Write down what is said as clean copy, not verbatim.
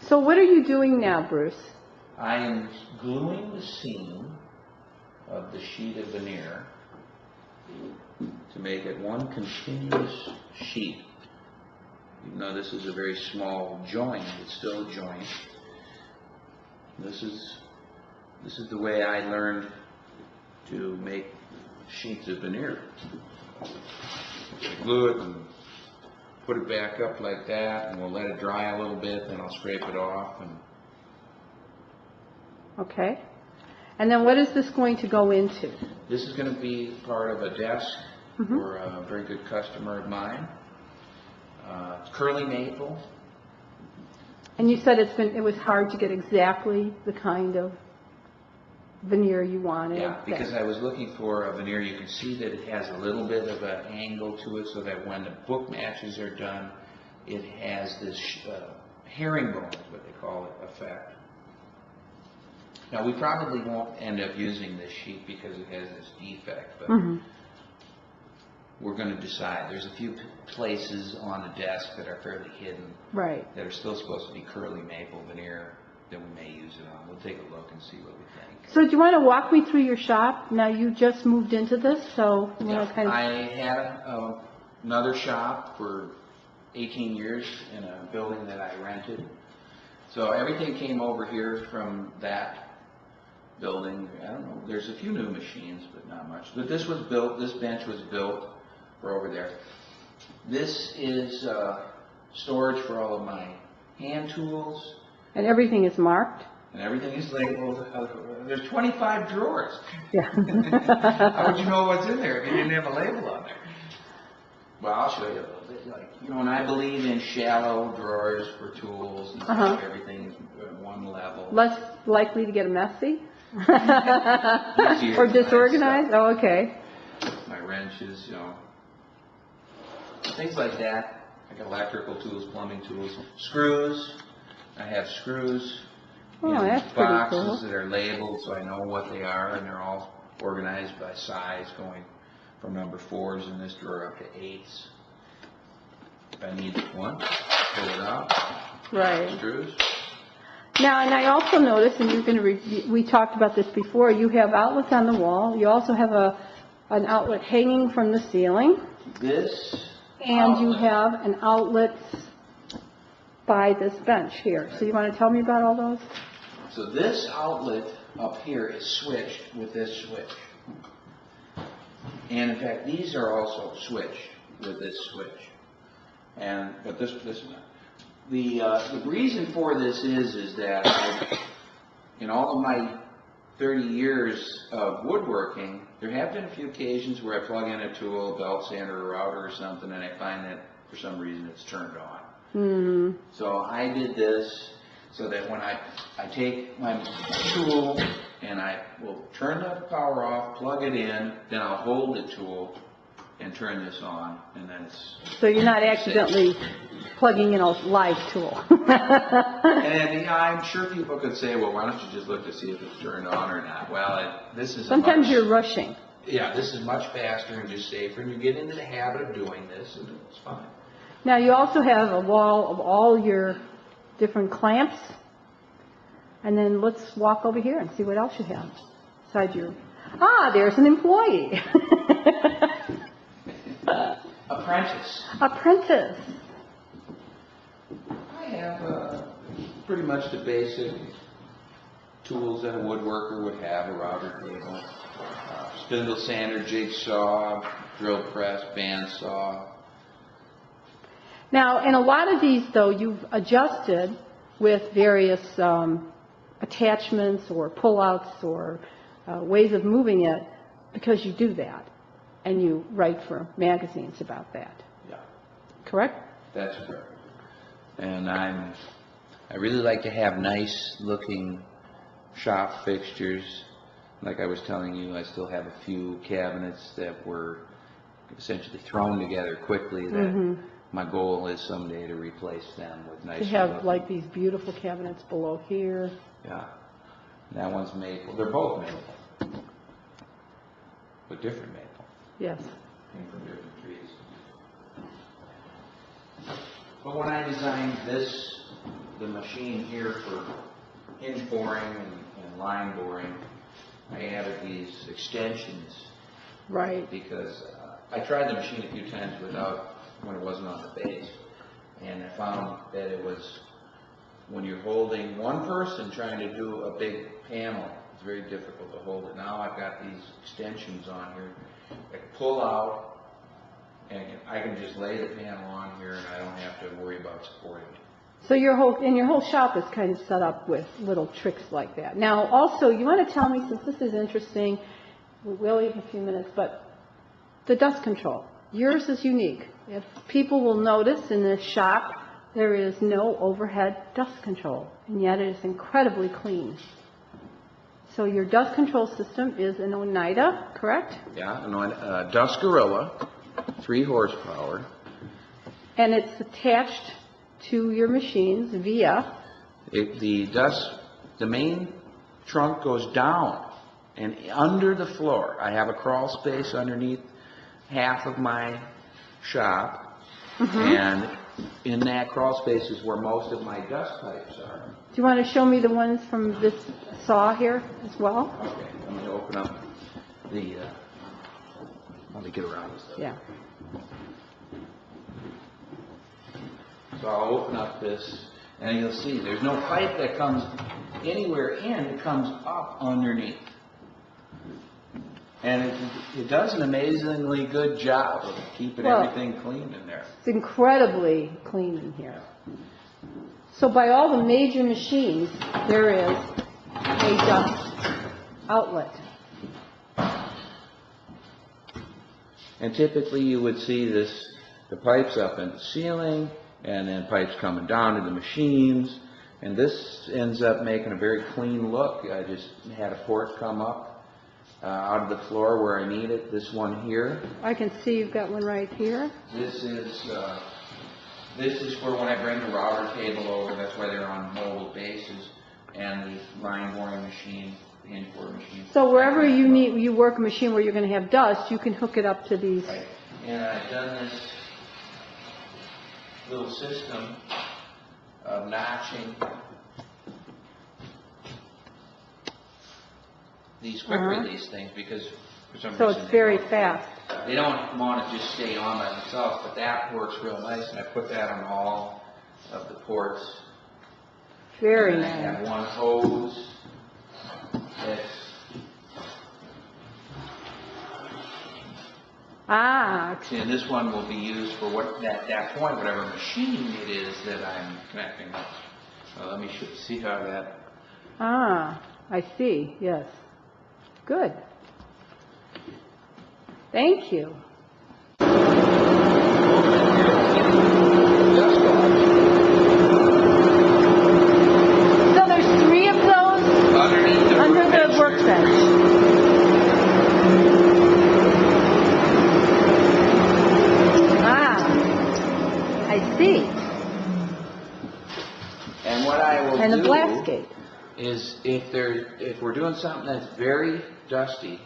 So what are you doing now, Bruce? I am gluing the seam of the sheet of veneer to make it one continuous sheet. Even though this is a very small joint, it's still a joint. This is the way I learned to make sheets of veneer. Glue it and put it back up like that, and we'll let it dry a little bit, then I'll scrape it off. And okay. And then what is this going to go into? this is going to be part of a desk for a very good customer of mine. It's curly maple. And you said it was hard to get exactly the kind of veneer you wanted. Yeah, because I was looking for a veneer. You can see that it has a little bit of an angle to it, so that when the book matches are done, it has this herringbone, is what they call it, effect. Now, we probably won't end up using this sheet because it has this defect, but we're going to decide. There's a few places on the desk that are fairly hidden, right, that are still supposed to be curly maple veneer that we may use it on. We'll take a look and see what we think. So do you want to walk me through your shop? Now, you just moved into this, so you want to kind of... I had another shop for 18 years in a building that I rented. So everything came over here from that building. I don't know, there's a few new machines, but not much. But this was built, this bench was built for over there. This is storage for all of my hand tools. And everything is marked? And everything is labeled. There's 25 drawers. Yeah. How would you know what's in there if you didn't have a label on there? Well, I'll show you a little bit. Like, you know, and I believe in shallow drawers for tools and stuff. Everything is at one level. Less likely to get messy? Or disorganized? Oh, okay. My wrenches, you know, things like that. I got electrical tools, plumbing tools, screws. I have screws in boxes that are labeled so I know what they are, and they're all organized by size, going from number 4s in this drawer up to 8s. If I need one, pull it out. Right. Screws. Now, and I also noticed, and you're going to we talked about this before, you have outlets on the wall. You also have an outlet hanging from the ceiling. This and you have an outlet by this bench here. So you want to tell me about all those? So this outlet up here is switched with this switch. And in fact, these are also switched with this switch. But this is not. The reason for this is that in all of my 30 years of woodworking, there have been a few occasions where I plug in a tool, a belt sander, a router or something, and I find that for some reason it's turned on. So I did this so that when I take my tool and I will turn the power off, plug it in, then I'll hold the tool and turn this on, and then it's... So you're not accidentally plugging in a live tool. And I'm sure people could say, well, why don't you just look to see if it's turned on or not? Well, this is sometimes you're rushing. Yeah, this is much faster and just safer, and you get into the habit of doing this, and it's fine. Now, you also have a wall of all your different clamps. And then let's walk over here and see what else you have beside your... Ah, there's an employee. Apprentice. Apprentice. I have pretty much the basic tools that a woodworker would have: a router table, spindle sander, jigsaw, drill press, bandsaw. Now, in a lot of these, though, you've adjusted with various attachments or pull-outs or ways of moving it because you do that, and you write for magazines about that. Yeah. Correct? That's correct. And I really like to have nice-looking shop fixtures. Like I was telling you, I still have a few cabinets that were essentially thrown together quickly that my goal is someday to replace them with nice. To have like these beautiful cabinets below here. Yeah. And that one's maple. They're both maple. But different maple. Yes. Came from different trees. But when I designed this the machine here for hinge boring and line boring, I added these extensions Right. because I tried the machine a few times when it wasn't on the base, and I found that it was, when you're holding one person trying to do a big panel, it's very difficult to hold it. Now I've got these extensions on here that pull out, and I can just lay the panel on here, and I don't have to worry about supporting it. So your whole shop is kind of set up with little tricks like that. Now, also, you want to tell me, since this is interesting, we'll leave in a few minutes, but the dust control. Yours is unique. If people will notice in this shop, there is no overhead dust control, and yet it is incredibly clean. So your dust control system is an Oneida, correct? Yeah, a Dust Gorilla, 3 horsepower. And it's attached to your machines via... The main trunk goes down and under the floor. I have a crawl space underneath half of my shop, and in that crawl space is where most of my dust pipes are. Do you want to show me the ones from this saw here as well? Okay, I'm going to open up the, let me get around this. Yeah. So I'll open up this, and you'll see there's no pipe that comes anywhere in, it comes up underneath. And it does an amazingly good job of keeping everything clean in there. It's incredibly clean in here. So by all the major machines, there is a dust outlet. And typically you would see the pipes up in the ceiling, and then pipes coming down to the machines, and this ends up making a very clean look. I just had a port come up out of the floor where I need it. This one here. I can see you've got one right here. This is for when I bring the router table over. That's why they're on mobile bases, and the line boring machine, the hinge boring machine. So wherever you work a machine where you're going to have dust, you can hook it up to these. Right. And I've done this little system of notching these quick release things, because for some So reason it's very fast. they don't want to just stay on by themselves, but that works real nice, and I put that on all of the ports. Very And I have nice. one hose that's and this one will be used for that point, whatever machine it is that I'm connecting. Let me see how that. I see. Yes. Good. Thank you. So there's 3 of those under the workbench. I see. And what I will And a do blast gate. is if we're doing something that's very dusty,